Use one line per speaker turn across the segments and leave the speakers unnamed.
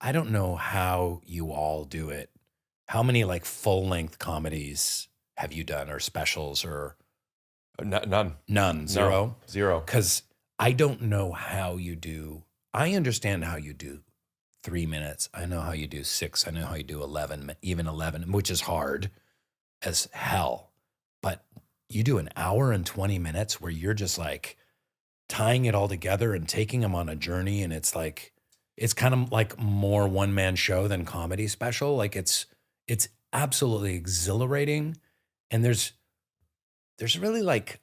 I don't know how you all do it. How many like full length comedies have you done or specials or
None.
none?
No.
Zero?
Zero.
Because I don't know how you do. I understand how you do 3 minutes. I know how you do six. I know how you do 11, even 11, which is hard as hell. But you do an hour and 20 minutes where you're just like tying it all together and taking them on a journey. And it's like, it's kind of like more one man show than comedy special. Like it's absolutely exhilarating. And there's really like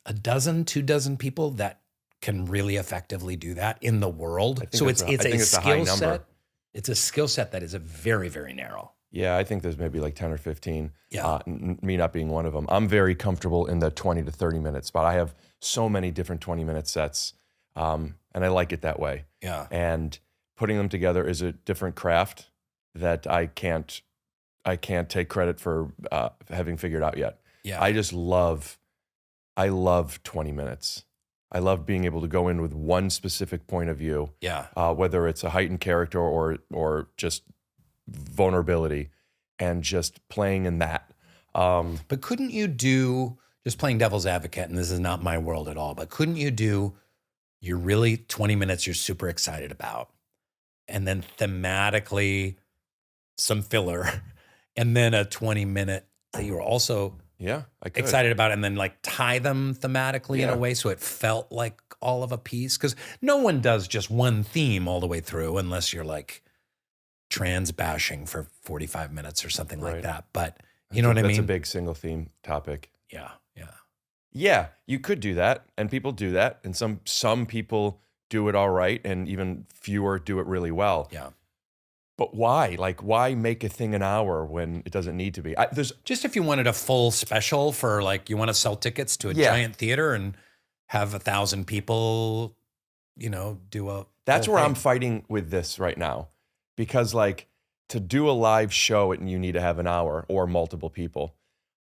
a dozen, 2 dozen people that can really effectively do that in the world. So it's
I
it's a
think it's a high
skill
number.
set. It's a skill set that is a very, very narrow.
Yeah, I think there's maybe like 10 or 15.
Yeah.
Me not being one of them. I'm very comfortable in the 20 to 30 minute spot. I have so many different 20-minute sets, and I like it that way.
Yeah.
And putting them together is a different craft that I can't take credit for having figured out yet.
Yeah.
I love 20 minutes. I love being able to go in with one specific point of view.
Yeah.
Whether it's a heightened character or just vulnerability, and just playing in that.
But couldn't you do, just playing devil's advocate, and this is not my world at all, but couldn't you do, you're really 20 minutes you're super excited about, and then thematically some filler, and then a 20-minute that you were also
Yeah, I could.
excited about, and then like tie them thematically in
Yeah.
a way so it felt like all of a piece? Because no one does just one theme all the way through unless you're like trans bashing for 45 minutes or something like
Right.
that. But you know what I
That's
mean?
a big single theme topic.
Yeah, yeah.
Yeah, you could do that, and people do that, and some people do it all right, and even fewer do it really well.
Yeah.
But why? Like, why make a thing an hour when it doesn't need to be? There's
Just if you wanted a full special for like, you want to sell tickets to a
Yeah.
giant theater and have 1,000 people, do a.
That's
whole
where
thing.
I'm fighting with this right now, because like to do a live show, you need to have an hour or multiple people,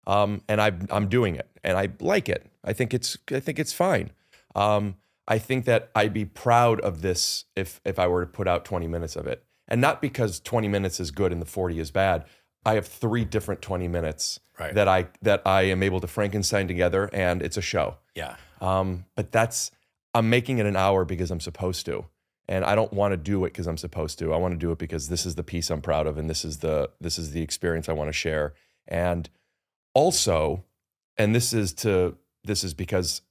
and I'm doing it, and I like it. I think it's fine. I think that I'd be proud of this if I were to put out 20 minutes of it, and not because 20 minutes is good and the 40 is bad. I have 3 different 20 minutes
Right.
that I am able to Frankenstein together, and it's a show.
Yeah.
But I'm making it an hour because I'm supposed to. And I don't want to do it because I'm supposed to. I want to do it because this is the piece I'm proud of, and this is the experience I want to share. And also, and this is because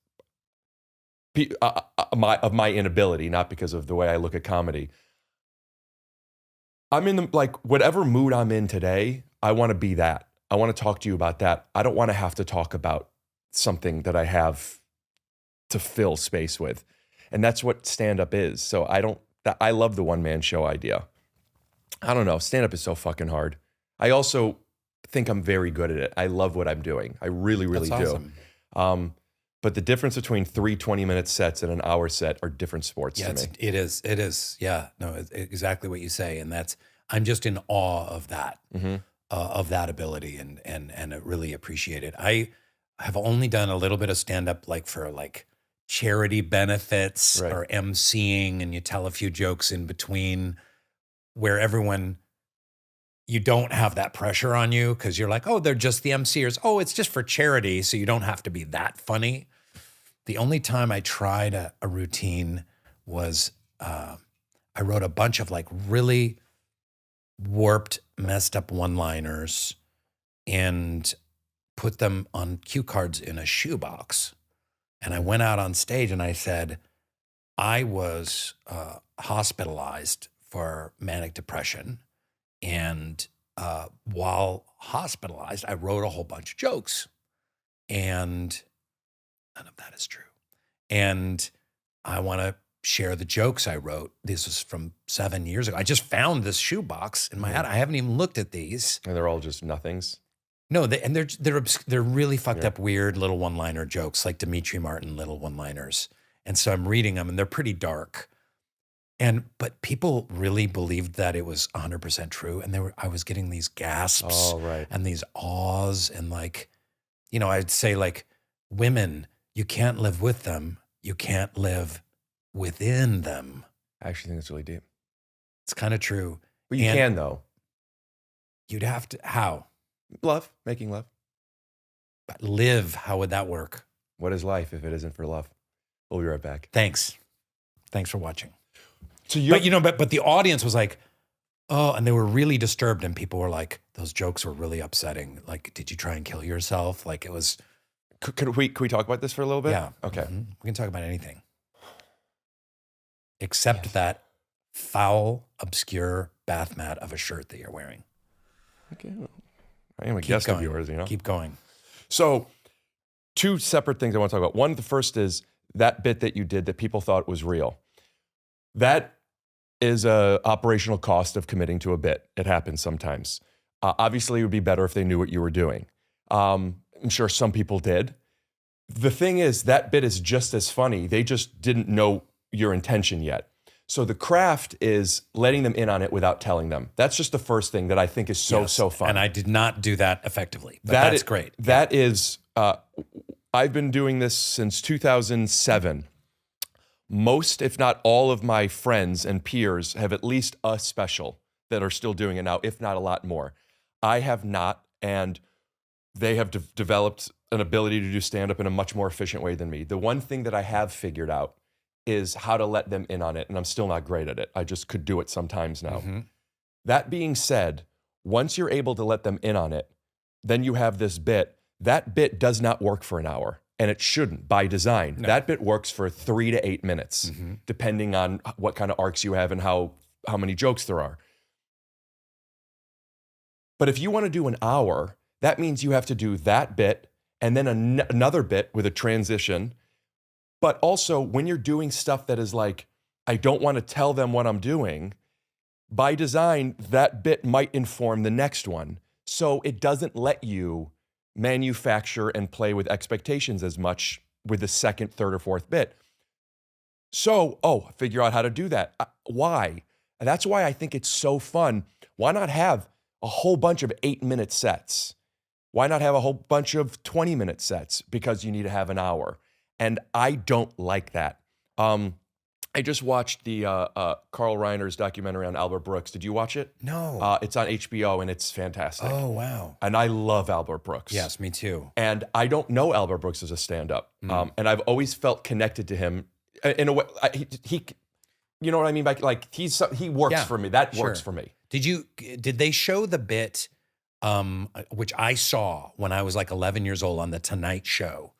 of my inability, not because of the way I look at comedy. I'm in whatever mood I'm in today, I want to be that. I want to talk to you about that. I don't want to have to talk about something that I have to fill space with. And that's what stand-up is. So I love the one-man show idea. I don't know. Stand-up is so fucking hard. I also think I'm very good at it. I love what I'm doing. I really, really
That's
do.
awesome.
But the difference between 3 20-minute sets and an hour set are different sports
Yeah,
to me.
it is. Yeah, no, it's exactly what you say. And I'm just in awe of that, of that ability, and I really appreciate it. I have only done a little bit of stand-up like for like charity benefits
Right.
or emceeing, and you tell a few jokes in between where you don't have that pressure on you because you're like, oh, they're just the emceers. Oh, it's just for charity, so you don't have to be that funny. The only time I tried a routine was I wrote a bunch of like really warped, messed up one-liners and put them on cue cards in a shoebox. And I went out on stage and I said, I was hospitalized for manic depression. And while hospitalized, I wrote a whole bunch of jokes. And none of that is true. And I want to share the jokes I wrote. This was from 7 years ago. I just found this shoebox in my head. I haven't even looked at these.
And they're all just nothings.
No, they're really fucked up, weird little one-liner jokes, like Dimitri Martin little one-liners. And so I'm reading them, and they're pretty dark. But people really believed that it was 100% true, and I was getting these gasps
right.
and these awes, and like, I'd say like, women, you can't live with them, you can't live within them.
I actually think it's really deep.
It's kind of true.
But you
And
can though.
you'd have to, how?
Love, making love.
But live, how would that work?
What is life if it isn't for love? We'll be right back.
Thanks for watching.
So you're,
But you know, but the audience was like, oh, and they were really disturbed, and people were like, those jokes were really upsetting. Like, did you try and kill yourself? Like, it was.
Can we talk about this for a little bit?
Yeah.
Okay.
Mhm. We can talk about anything. Except that foul, obscure bath mat of a shirt that you're wearing.
Okay. I am a
Keep
guest
going.
of yours, you know?
Keep going.
So, two separate things I want to talk about. One, the first is that bit that you did that people thought was real. That is a operational cost of committing to a bit. It happens sometimes. Obviously, it would be better if they knew what you were doing. I'm sure some people did. The thing is, that bit is just as funny. They just didn't know your intention yet. So the craft is letting them in on it without telling them. That's just the first thing that I think is so fun.
And I did not do that effectively. But that's great.
That is, I've been doing this since 2007. Most, if not all of my friends and peers have at least a special that are still doing it now, if not a lot more. I have not, and they have developed an ability to do stand-up in a much more efficient way than me. The one thing that I have figured out is how to let them in on it, and I'm still not great at it. I just could do it sometimes now.
Mm-hmm.
That being said, once you're able to let them in on it, then you have this bit. That bit does not work for an hour, and it shouldn't by design.
No.
That bit works for 3 to 8 minutes, depending on what kind of arcs you have and how many jokes there are. But if you want to do an hour, that means you have to do that bit and then another bit with a transition. But also, when you're doing stuff that is like, I don't want to tell them what I'm doing, by design, that bit might inform the next one. So it doesn't let you manufacture and play with expectations as much with the second, third, or fourth bit. So, figure out how to do that. Why? And that's why I think it's so fun. Why not have a whole bunch of 8-minute sets? Why not have a whole bunch of 20-minute sets? Because you need to have an hour. And I don't like that. I just watched the Carl Reiner's documentary on Albert Brooks. Did you watch it?
No.
It's on HBO, and it's fantastic.
Oh, wow.
And I love Albert Brooks.
Yes, me too.
And I don't know Albert Brooks as a stand-up. And I've always felt connected to him in a way. He you know what I mean? Like he works for me. That works for me.
Did they show the bit, which I saw when I was like 11 years old on the Tonight Show?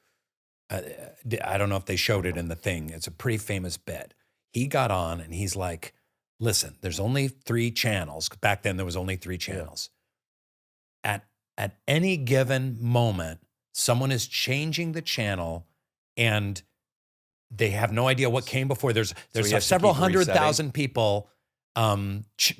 I don't know if they showed it in the thing. It's a pretty famous bit. He got on and he's like, listen, there's only 3 channels. Back then there was only 3 channels. Yeah. At any given moment, someone is changing the channel and they have no idea what came before. There's several 100,000 people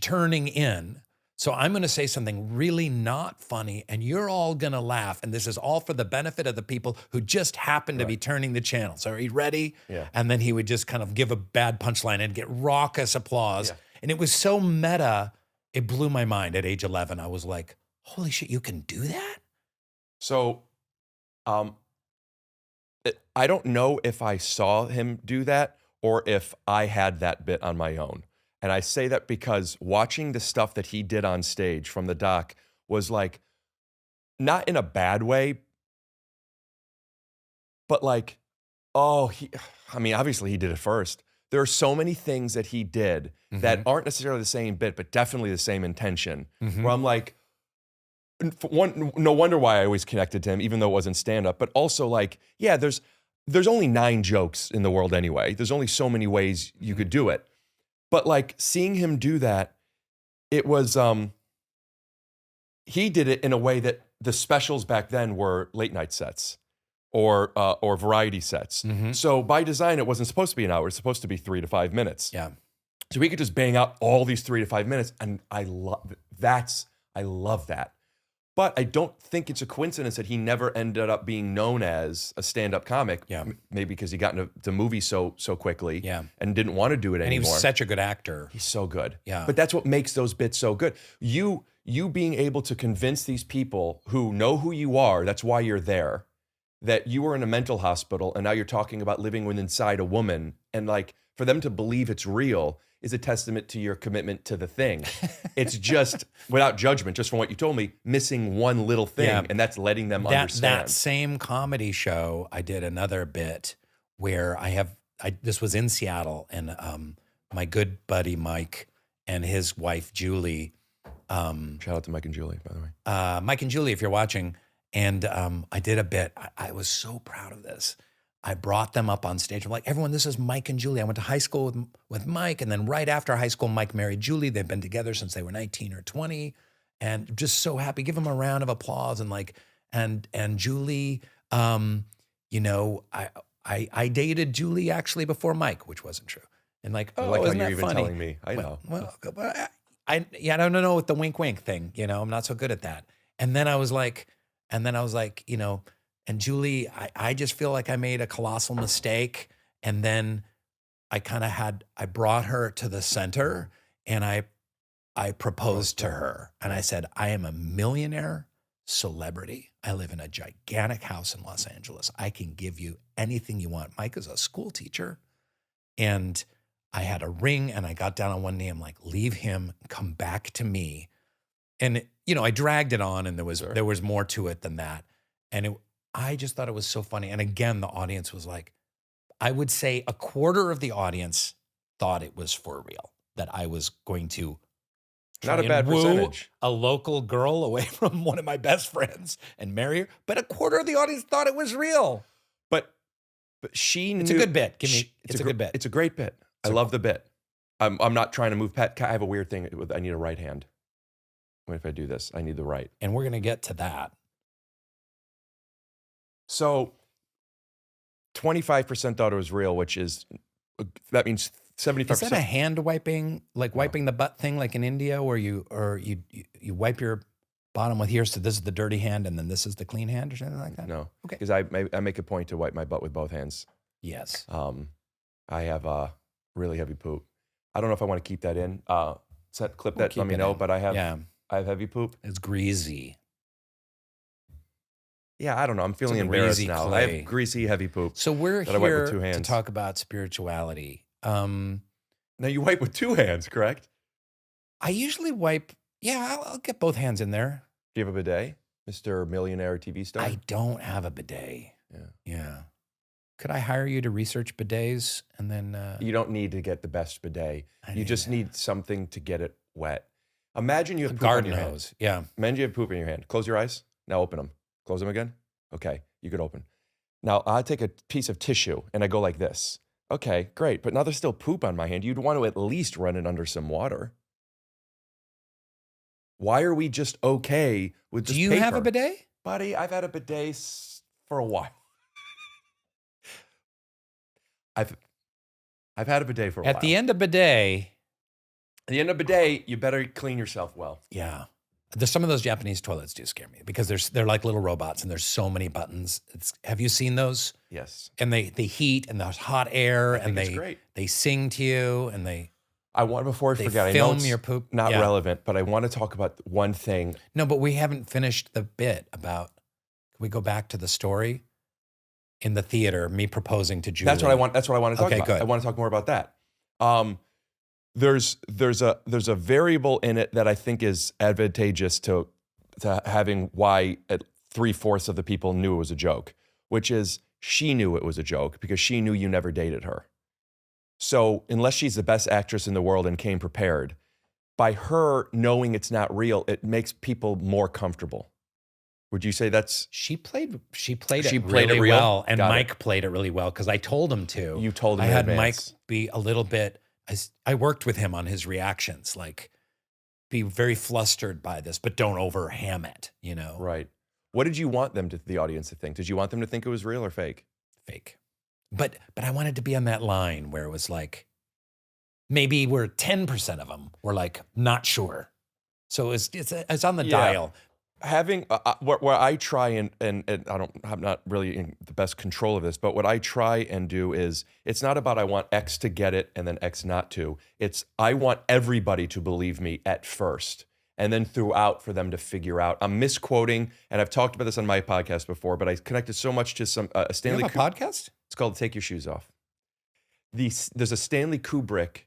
turning in. So I'm going to say something really not funny and you're all going to laugh. And this is all for the benefit of the people who just happen to be turning the channel. So are you ready?
Yeah.
And then he would just kind of give a bad punchline and get raucous applause. Yeah. And it was so meta, it blew my mind at age 11. I was like, holy shit, you can do that?
So I don't know if I saw him do that or if I had that bit on my own. And I say that because watching the stuff that he did on stage from the doc was like, not in a bad way, but like, obviously he did it first. There are so many things that he did that aren't necessarily the same bit, but definitely the same intention. Where I'm like, no wonder why I always connected to him, even though it wasn't stand-up. But also like, yeah, there's only 9 jokes in the world anyway. There's only so many ways you could do it. But like seeing him do that, it was, he did it in a way that the specials back then were late night sets or variety sets. So by design, it wasn't supposed to be an hour. It's supposed to be 3 to 5 minutes.
Yeah.
So we could just bang out all these 3 to 5 minutes. And I love that. But I don't think it's a coincidence that he never ended up being known as a stand-up comic.
Yeah.
Maybe because he got into movies so quickly and didn't want to do it anymore.
And he was such a good actor.
He's so good.
Yeah.
But that's what makes those bits so good. You being able to convince these people who know who you are, that's why you're there, that you were in a mental hospital and now you're talking about living inside a woman, and like for them to believe it's real is a testament to your commitment to the thing. It's just, without judgment, just from what you told me, missing one little thing,
Yeah.
and that's letting them
That
understand.
same comedy show, I did another bit where this was in Seattle, and my good buddy Mike and his wife Julie.
Shout out to Mike and Julie, by the way.
Mike and Julie, if you're watching, and I did a bit. I was so proud of this. I brought them up on stage. I'm like, everyone, this is Mike and Julie. I went to high school with Mike, and then right after high school, Mike married Julie. They've been together since they were 19 or 20, and just so happy. Give them a round of applause. And like, and Julie, you know, I dated Julie actually before Mike, which wasn't true. And like,
I
oh,
like how
isn't
you're
that
even
funny?
telling me. I know.
Well, I don't know with the wink wink thing. You know, I'm not so good at that. And then I was like, you know. And Julie, I just feel like I made a colossal mistake. And then I brought her to the center, and I proposed to her. And I said, I am a millionaire celebrity. I live in a gigantic house in Los Angeles. I can give you anything you want. Mike is a school teacher. And I had a ring, and I got down on one knee. I'm like, leave him, come back to me. And, you know, I dragged it on, and there was more to it than that. And I just thought it was so funny. And again, the audience was like, I would say a quarter of the audience thought it was for real, that I was going to
Not a
try
bad
and woo
percentage.
a local girl away from one of my best friends and marry her. But a quarter of the audience thought it was real.
But she knew.
It's a good bit. It's a good bit.
It's a great bit. I love the bit. I'm not trying to move Pat. I have a weird thing with, I need a right hand. What if I do this? I need the right.
And we're going to get to that.
So 25% thought it was real, which is, that means 75%.
Is that a hand wiping, like wiping the butt thing, like in India, where you wipe your bottom with here, so this is the dirty hand and then this is the clean hand, or something like that?
No.
Okay.
Because I make a point to wipe my butt with both hands.
Yes.
I have a really heavy poop. I don't know if I want to keep that in. Clip that,
keep
let me
it
know.
in.
But I have
Yeah.
heavy poop.
It's greasy.
Yeah, I don't know. I'm feeling
like
embarrassed
greasy
now. I
clay.
have greasy, heavy poop.
So we're
that I wipe with
here
two
to
hands.
talk about spirituality.
Now you wipe with two hands, correct?
I usually wipe. Yeah, I'll get both hands in there.
Do you have a bidet, Mr. Millionaire TV star?
I don't have a bidet.
Yeah.
Yeah. Could I hire you to research bidets and then?
You don't need to get the best bidet. You just need something to get it wet. Imagine you have
a
poop on
garden
your hand.
hose. Yeah.
Imagine you have poop in your hand. Close your eyes. Now open them. Close them again. Okay, you could open. Now I take a piece of tissue and I go like this. Okay, great. But now there's still poop on my hand. You'd want to at least run it under some water. Why are we just okay with just
Do you
paper?
have a bidet?
Buddy, I've had a bidet for a while. I've had a bidet for a while.
At the end of bidet,
At the end of bidet, you better clean yourself well.
yeah. Some of those Japanese toilets do scare me because they're like little robots and there's so many buttons. Have you seen those?
Yes.
And they heat and there's hot air and
it's great.
they sing to you and they
Before I
They
forget, I know
film
it's
your poop.
not
Yeah.
relevant, but I want to talk about one thing.
No, but we haven't finished the bit about. Can we go back to the story in the theater? Me proposing to Julie.
That's what I want to talk
Okay,
about.
good.
I want to talk more about that. There's a variable in it that I think is advantageous to having why at 3/4 of the people knew it was a joke, which is she knew it was a joke because she knew you never dated her. So unless she's the best actress in the world and came prepared, by her knowing it's not real, it makes people more comfortable. Would you say that's...
She played
She
it
played it
really
real?
well, and
Got it.
Mike played it really well because I told him to.
You told him
I
in
had Mike
advance.
be a little bit. I worked with him on his reactions, like be very flustered by this, but don't overham it. You know,
Right. What did you want the audience to think? Did you want them to think it was real or fake?
fake. But I wanted to be on that line where it was like maybe we're 10% of them were like not sure. So it's on the dial.
Having where I try and I'm not really in the best control of this, but what I try and do is it's not about I want X to get it and then X not to. It's I want everybody to believe me at first and then throughout for them to figure out. I'm misquoting, and I've talked about this on my podcast before, but I connected so much to some a
You
Stanley.
have a podcast?
It's called "Take Your Shoes Off." There's a Stanley Kubrick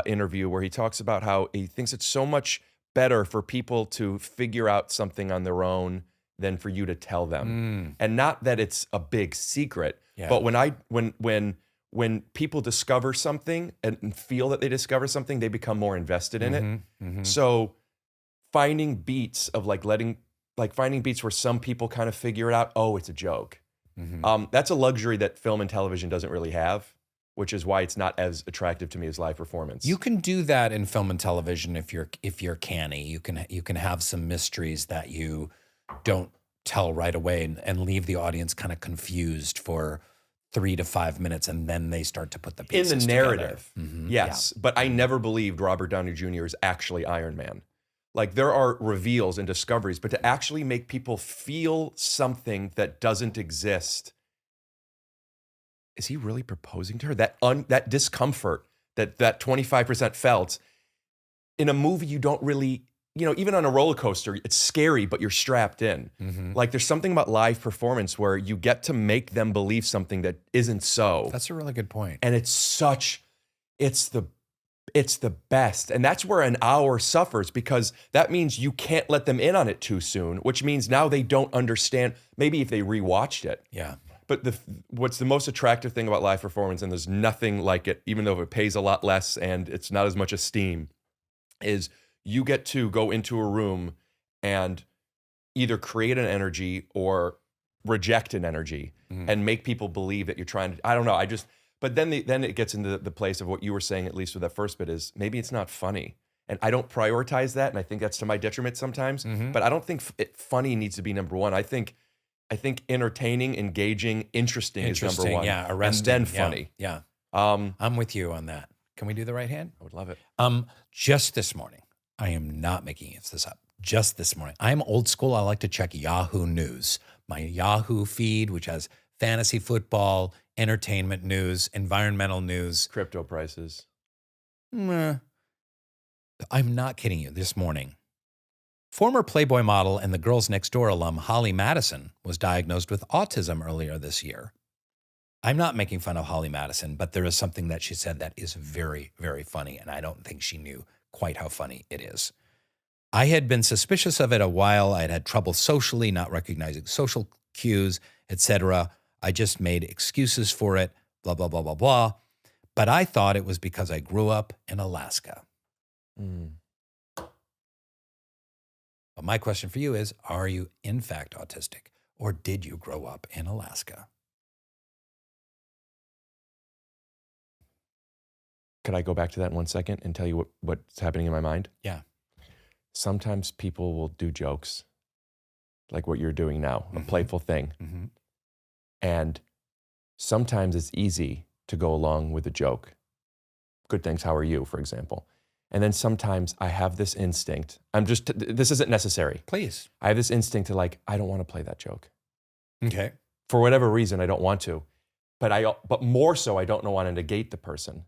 interview where he talks about how he thinks it's so much better for people to figure out something on their own than for you to tell them. And not that it's a big secret, but when people discover something and feel that they discover something, they become more invested in it. So finding beats of finding beats where some people kind of figure it out, oh, it's a joke. That's a luxury that film and television doesn't really have, which is why it's not as attractive to me as live performance.
You can do that in film and television if you're canny. You can have some mysteries that you don't tell right away and leave the audience kind of confused for 3 to 5 minutes, and then they start to put the pieces
in the narrative.
together.
Yes, but I never believed Robert Downey Jr. is actually Iron Man. Like, there are reveals and discoveries, but to actually make people feel something that doesn't exist. Is he really proposing to her? That discomfort that 25% felt in a movie, you don't really, even on a roller coaster, it's scary, but you're strapped in. Like, there's something about live performance where you get to make them believe something that isn't so.
That's a really good point.
And it's the best. And that's where an hour suffers, because that means you can't let them in on it too soon, which means now they don't understand, maybe if they rewatched it.
Yeah.
But what's the most attractive thing about live performance, and there's nothing like it, even though it pays a lot less and it's not as much esteem, is you get to go into a room and either create an energy or reject an energy and make people believe that you're trying to, I don't know, but then it gets into the place of what you were saying, at least with that first bit, is maybe it's not funny. And I don't prioritize that, and I think that's to my detriment sometimes, but I don't think funny needs to be number one. I think entertaining, engaging, interesting is number one.
Yeah, arresting.
And then funny.
Yeah. I'm with you on that. Can we do the right hand?
I would love it.
Just this morning, I am not making this up. Just this morning, I'm old school. I like to check Yahoo News, my Yahoo feed, which has fantasy football, entertainment news, environmental news.
Crypto prices.
I'm not kidding you. This morning, former Playboy model and the Girls Next Door alum Holly Madison was diagnosed with autism earlier this year. I'm not making fun of Holly Madison, but there is something that she said that is very, very funny, and I don't think she knew quite how funny it is. I had been suspicious of it a while. I'd had trouble socially, not recognizing social cues, etc. I just made excuses for it, blah, blah, blah, blah, blah. But I thought it was because I grew up in Alaska. But my question for you is, are you in fact autistic, or did you grow up in Alaska?
Could I go back to that in 1 second and tell you what's happening in my mind?
Yeah.
Sometimes people will do jokes like what you're doing now, a playful thing. And sometimes it's easy to go along with a joke. Good thanks, how are you, for example. And then sometimes I have this instinct. This isn't necessary.
Please.
I have this instinct to I don't want to play that joke.
Okay.
For whatever reason, I don't want to. But more so, I don't want to negate the person.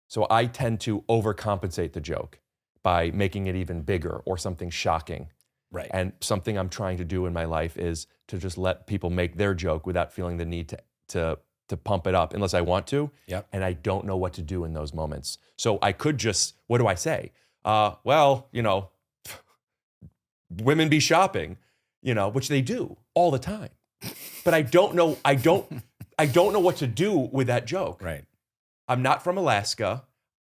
So I tend to overcompensate the joke by making it even bigger or something shocking.
Right.
And something I'm trying to do in my life is to just let people make their joke without feeling the need to pump it up unless I want to.
Yep.
And I don't know what to do in those moments. So I could just, what do I say? Well, women be shopping, which they do all the time. But I don't know what to do with that joke.
Right.
I'm not from Alaska.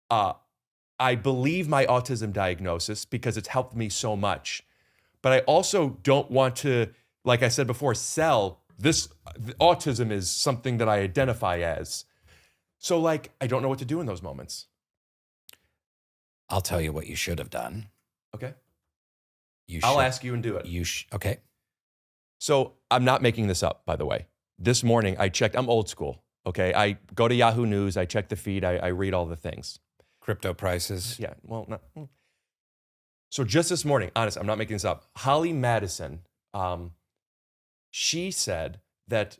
I believe my autism diagnosis because it's helped me so much. But I also don't want to, like I said before, sell this. Autism is something that I identify as. So I don't know what to do in those moments.
I'll tell you what you should have done.
Okay.
I'll
ask you and do it.
Okay.
So I'm not making this up, by the way. This morning I checked, I'm old school. Okay. I go to Yahoo News, I check the feed, I read all the things.
Crypto prices.
Yeah. Well, so just this morning, honest, I'm not making this up. Holly Madison, she said that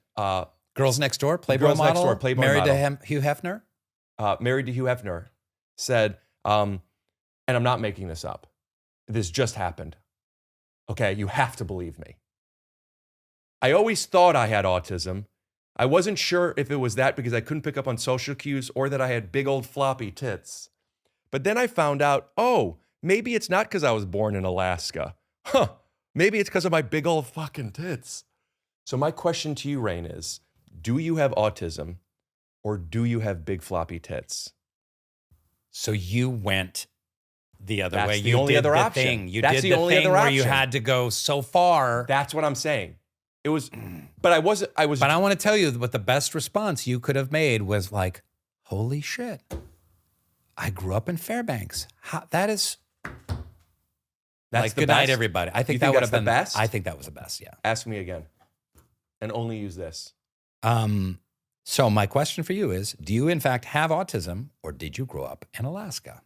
Girls Next Door, Playboy
Girls
model,
Next Door, Playboy
married
model.
to Hugh Hefner.
Married to Hugh Hefner, said, and I'm not making this up. This just happened. Okay, you have to believe me. I always thought I had autism. I wasn't sure if it was that because I couldn't pick up on social cues or that I had big old floppy tits. But then I found out, oh, maybe it's not because I was born in Alaska. Maybe it's because of my big old fucking tits. So my question to you, Rainn, is, do you have autism or do you have big floppy tits?
So you went the other
That's
way.
the
You
only
did
other
the
option.
thing. You
That's
did
the
the
only
thing
other
where you
option.
had to go so far.
That's what I'm saying. It was, but I was.
But I want to tell you what the best response you could have made was like, holy shit. I grew up in Fairbanks. That is
That's
like,
the
good night,
best?
everybody. I
You
think
think
that would
that's
have
the
been
best?
I think that was the best, yeah.
Ask me again. And only use this.
So my question for you is, do you in fact have autism or did you grow up in Alaska?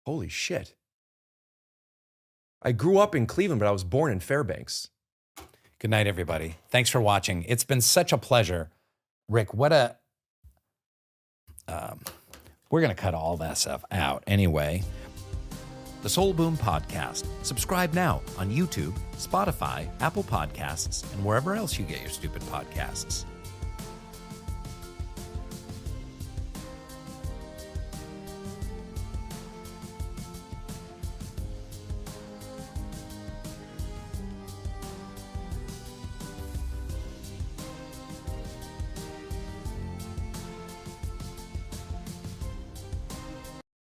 Holy shit. I grew up in Cleveland, but I was born in Fairbanks.
Good night, everybody. Thanks for watching. It's been such a pleasure. Rick, what a... we're going to cut all that stuff out anyway. The Soul Boom Podcast. Subscribe now on YouTube, Spotify, Apple Podcasts, and wherever else you get your stupid podcasts.